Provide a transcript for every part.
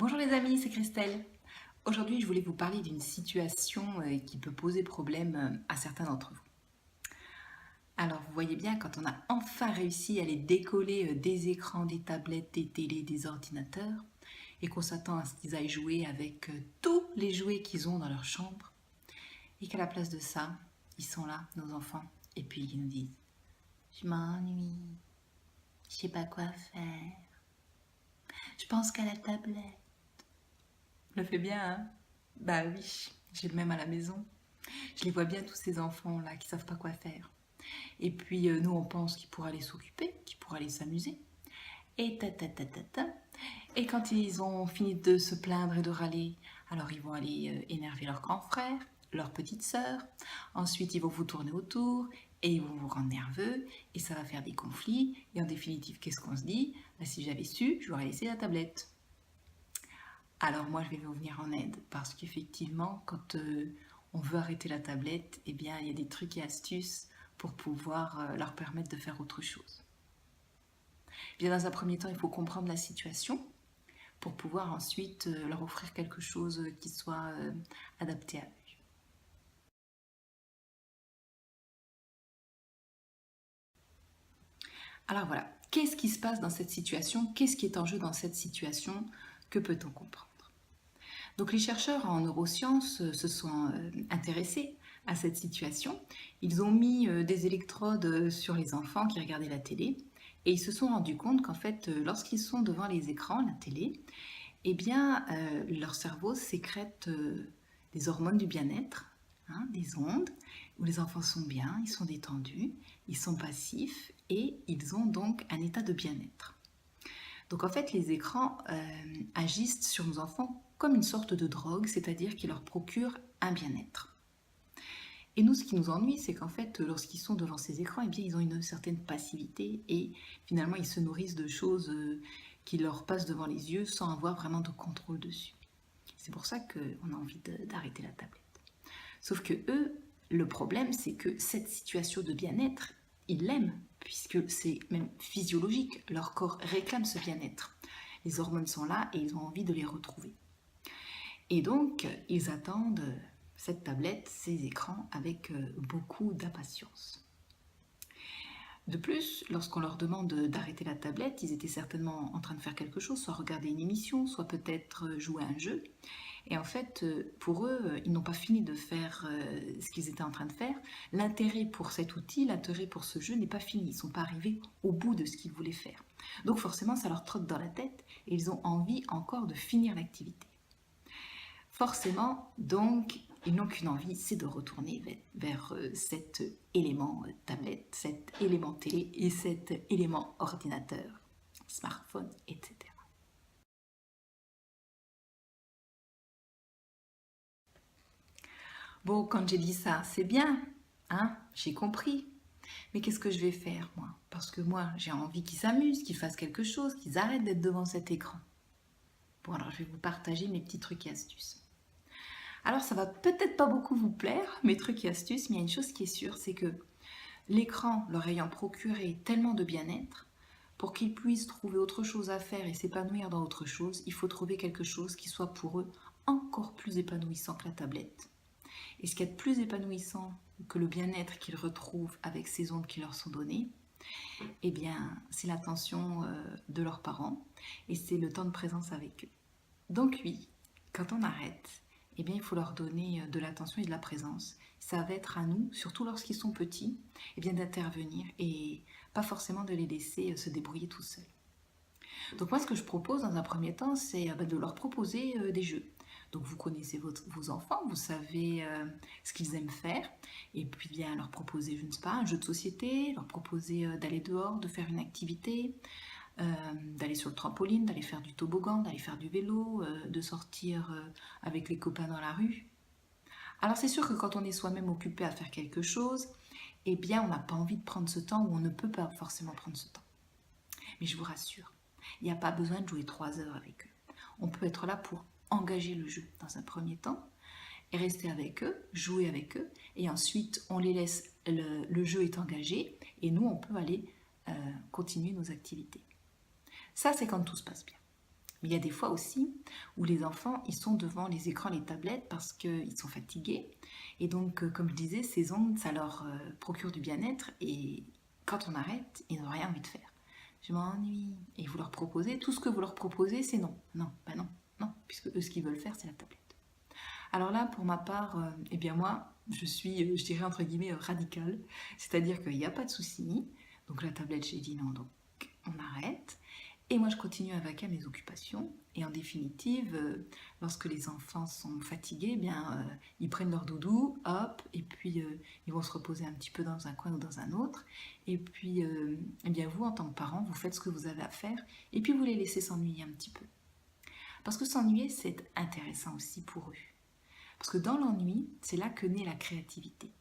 Bonjour les amis, c'est Christelle. Aujourd'hui, je voulais vous parler d'une situation qui peut poser problème à certains d'entre vous. Alors, vous voyez bien, quand on a enfin réussi à les décoller des écrans, des tablettes, des télés, des ordinateurs, et qu'on s'attend à ce qu'ils aillent jouer avec tous les jouets qu'ils ont dans leur chambre, et qu'à la place de ça, ils sont là, nos enfants, et puis ils nous disent « Je m'ennuie, je sais pas quoi faire, je pense qu'à la tablette. » Le fait bien, hein? Bah oui, j'ai le même à la maison. Je les vois bien, tous ces enfants-là qui savent pas quoi faire. Et puis, nous, on pense qu'ils pourraient aller s'occuper, qu'ils pourraient aller s'amuser. Et ta ta ta ta ta. Et quand ils ont fini de se plaindre et de râler, alors ils vont aller énerver leur grand frère, leur petite sœur. Ensuite, ils vont vous tourner autour et ils vont vous rendre nerveux. Et ça va faire des conflits. Et en définitive, qu'est-ce qu'on se dit? Bah, si j'avais su, j'aurais laissé la tablette. Alors moi, je vais vous venir en aide parce qu'effectivement, quand on veut arrêter la tablette, eh bien, il y a des trucs et astuces pour pouvoir leur permettre de faire autre chose. Bien, dans un premier temps, il faut comprendre la situation pour pouvoir ensuite leur offrir quelque chose qui soit adapté à eux. Alors voilà, qu'est-ce qui se passe dans cette situation? Qu'est-ce qui est en jeu dans cette situation? Que peut-on comprendre? Donc les chercheurs en neurosciences se sont intéressés à cette situation. Ils ont mis des électrodes sur les enfants qui regardaient la télé et ils se sont rendus compte qu'en fait, lorsqu'ils sont devant les écrans, la télé, eh bien, leur cerveau sécrète des hormones du bien-être, hein, des ondes, où les enfants sont bien, ils sont détendus, ils sont passifs et ils ont donc un état de bien-être. Donc en fait, les écrans agissent sur nos enfants comme une sorte de drogue, c'est-à-dire qu'ils leur procurent un bien-être. Et nous, ce qui nous ennuie, c'est qu'en fait, lorsqu'ils sont devant ces écrans, eh bien, ils ont une certaine passivité et finalement, ils se nourrissent de choses qui leur passent devant les yeux sans avoir vraiment de contrôle dessus. C'est pour ça qu'on a envie d'arrêter la tablette. Sauf que eux, le problème, c'est que cette situation de bien-être, ils l'aiment, puisque c'est même physiologique. Leur corps réclame ce bien-être. Les hormones sont là et ils ont envie de les retrouver. Et donc, ils attendent cette tablette, ces écrans, avec beaucoup d'impatience. De plus, lorsqu'on leur demande d'arrêter la tablette, ils étaient certainement en train de faire quelque chose, soit regarder une émission, soit peut-être jouer à un jeu. Et en fait, pour eux, ils n'ont pas fini de faire ce qu'ils étaient en train de faire. L'intérêt pour cet outil, l'intérêt pour ce jeu n'est pas fini. Ils ne sont pas arrivés au bout de ce qu'ils voulaient faire. Donc forcément, ça leur trotte dans la tête et ils ont envie encore de finir l'activité. Forcément, donc, ils n'ont qu'une envie, c'est de retourner vers cet élément tablette, cet élément télé et cet élément ordinateur, smartphone, etc. Bon, quand j'ai dit ça, c'est bien, hein, j'ai compris. Mais qu'est-ce que je vais faire, moi? Parce que moi, j'ai envie qu'ils s'amusent, qu'ils fassent quelque chose, qu'ils arrêtent d'être devant cet écran. Bon, alors je vais vous partager mes petits trucs et astuces. Alors, ça va peut-être pas beaucoup vous plaire, mes trucs et astuces, mais il y a une chose qui est sûre, c'est que l'écran leur ayant procuré tellement de bien-être, pour qu'ils puissent trouver autre chose à faire et s'épanouir dans autre chose, il faut trouver quelque chose qui soit pour eux encore plus épanouissant que la tablette. Et ce qui est de plus épanouissant que le bien-être qu'ils retrouvent avec ces ondes qui leur sont données, eh bien, c'est l'attention de leurs parents et c'est le temps de présence avec eux. Donc oui, quand on arrête, eh bien, il faut leur donner de l'attention et de la présence. Ça va être à nous, surtout lorsqu'ils sont petits, eh bien, d'intervenir et pas forcément de les laisser se débrouiller tout seuls. Donc moi, ce que je propose dans un premier temps, c'est de leur proposer des jeux. Donc vous connaissez vos enfants, vous savez ce qu'ils aiment faire, et puis bien leur proposer, je ne sais pas, un jeu de société, leur proposer d'aller dehors, de faire une activité, d'aller sur le trampoline, d'aller faire du toboggan, d'aller faire du vélo, de sortir avec les copains dans la rue. Alors c'est sûr que quand on est soi-même occupé à faire quelque chose, eh bien on n'a pas envie de prendre ce temps ou on ne peut pas forcément prendre ce temps. Mais je vous rassure, il n'y a pas besoin de jouer 3 heures avec eux. On peut être là pour engager le jeu dans un premier temps et rester avec eux, jouer avec eux, et ensuite on les laisse, le jeu est engagé et nous on peut aller continuer nos activités. Ça c'est quand tout se passe bien. Mais il y a des fois aussi où les enfants, ils sont devant les écrans, les tablettes parce qu'ils sont fatigués. Et donc, comme je disais, ces ondes, ça leur procure du bien-être. Et quand on arrête, ils n'ont rien envie de faire. Je m'ennuie. Et vous leur proposez, tout ce que vous leur proposez, c'est non. Non, ben non, non. Puisque eux, ce qu'ils veulent faire, c'est la tablette. Alors là, pour ma part, eh bien moi, je suis, je dirais entre guillemets, radicale. C'est-à-dire qu'il n'y a pas de souci. Donc la tablette, j'ai dit non, donc on arrête. Et moi, je continue avec mes occupations. Et en définitive, lorsque les enfants sont fatigués, eh bien, ils prennent leur doudou, hop, et puis ils vont se reposer un petit peu dans un coin ou dans un autre. Et puis, eh bien, vous, en tant que parent, vous faites ce que vous avez à faire, et puis vous les laissez s'ennuyer un petit peu. Parce que s'ennuyer, c'est intéressant aussi pour eux. Parce que dans l'ennui, c'est là que naît la créativité.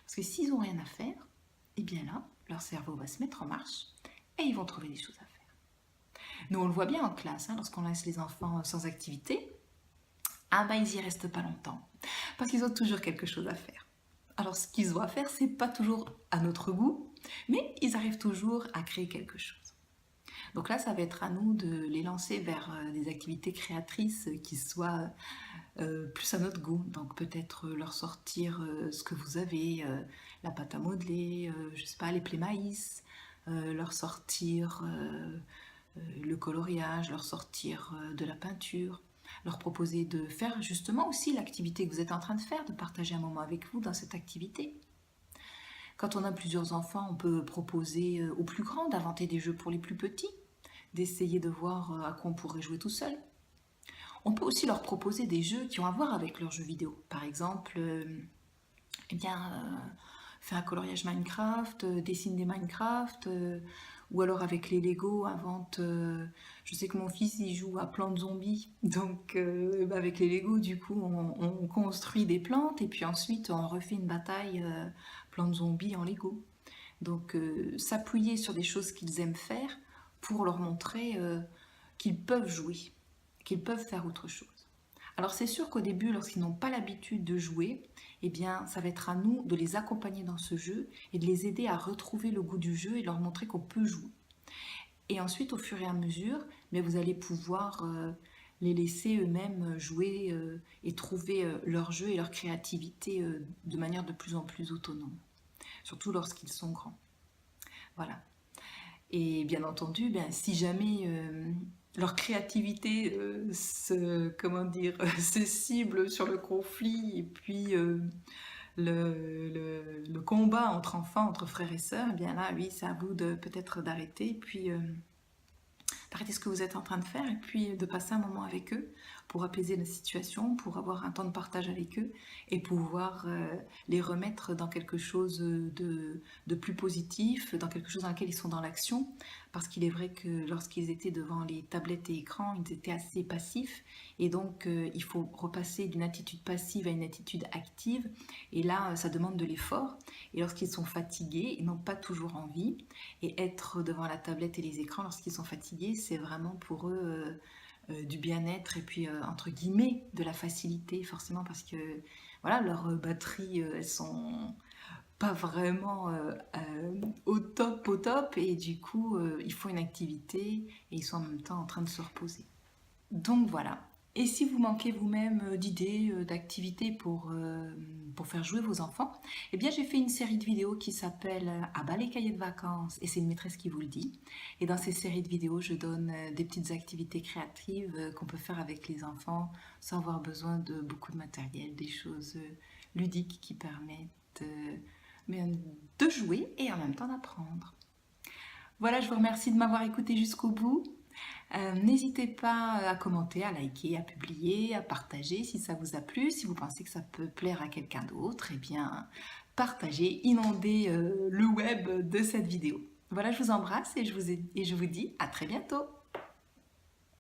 Parce que s'ils n'ont rien à faire, eh bien là, leur cerveau va se mettre en marche et ils vont trouver des choses à faire. Nous, on le voit bien en classe, lorsqu'on laisse les enfants sans activité, ah ben ils y restent pas longtemps. Parce qu'ils ont toujours quelque chose à faire. Alors ce qu'ils ont à faire, c'est pas toujours à notre goût, mais ils arrivent toujours à créer quelque chose. Donc là, ça va être à nous de les lancer vers des activités créatrices qui soient plus à notre goût. Donc peut-être leur sortir ce que vous avez, la pâte à modeler, je sais pas, les plaies maïs, leur sortir le coloriage, leur sortir de la peinture, leur proposer de faire justement aussi l'activité que vous êtes en train de faire, de partager un moment avec vous dans cette activité. Quand on a plusieurs enfants, on peut proposer aux plus grands d'inventer des jeux pour les plus petits, d'essayer de voir à quoi on pourrait jouer tout seul. On peut aussi leur proposer des jeux qui ont à voir avec leurs jeux vidéo. Par exemple, eh bien, faire un coloriage Minecraft, dessine des Minecraft, ou alors avec les Lego, invente. Je sais que mon fils il joue à plantes zombies, donc avec les Lego, du coup, on construit des plantes et puis ensuite on refait une bataille plantes zombies en Lego. Donc s'appuyer sur des choses qu'ils aiment faire pour leur montrer qu'ils peuvent jouer, qu'ils peuvent faire autre chose. Alors c'est sûr qu'au début, lorsqu'ils n'ont pas l'habitude de jouer, eh bien ça va être à nous de les accompagner dans ce jeu et de les aider à retrouver le goût du jeu et de leur montrer qu'on peut jouer. Et ensuite, au fur et à mesure, mais vous allez pouvoir les laisser eux-mêmes jouer et trouver leur jeu et leur créativité de manière de plus en plus autonome, surtout lorsqu'ils sont grands. Voilà. Et bien entendu, ben, si jamais leur créativité se cible sur le conflit et puis le combat entre enfants, entre frères et sœurs, eh bien là, oui, c'est à vous de peut-être d'arrêter, puis d'arrêter ce que vous êtes en train de faire et puis de passer un moment avec eux pour apaiser la situation, pour avoir un temps de partage avec eux et pouvoir les remettre dans quelque chose de plus positif, dans quelque chose dans lequel ils sont dans l'action. Parce qu'il est vrai que lorsqu'ils étaient devant les tablettes et écrans, ils étaient assez passifs et donc il faut repasser d'une attitude passive à une attitude active et là ça demande de l'effort et lorsqu'ils sont fatigués, ils n'ont pas toujours envie et être devant la tablette et les écrans lorsqu'ils sont fatigués, c'est vraiment pour eux du bien-être et puis entre guillemets de la facilité forcément parce que voilà leurs batteries elles sont pas vraiment au top et du coup il faut une activité et ils sont en même temps en train de se reposer. Donc voilà. Et si vous manquez vous-même d'idées, d'activités pour faire jouer vos enfants, eh bien j'ai fait une série de vidéos qui s'appelle À bas les cahiers de vacances et c'est une maîtresse qui vous le dit. Et dans ces séries de vidéos, je donne des petites activités créatives qu'on peut faire avec les enfants sans avoir besoin de beaucoup de matériel, des choses ludiques qui permettent de jouer et en même temps d'apprendre. Voilà, je vous remercie de m'avoir écouté jusqu'au bout. N'hésitez pas à commenter, à liker, à publier, à partager si ça vous a plu. Si vous pensez que ça peut plaire à quelqu'un d'autre, eh bien, partagez, inondez le web de cette vidéo. Voilà, je vous embrasse et je vous dis à très bientôt.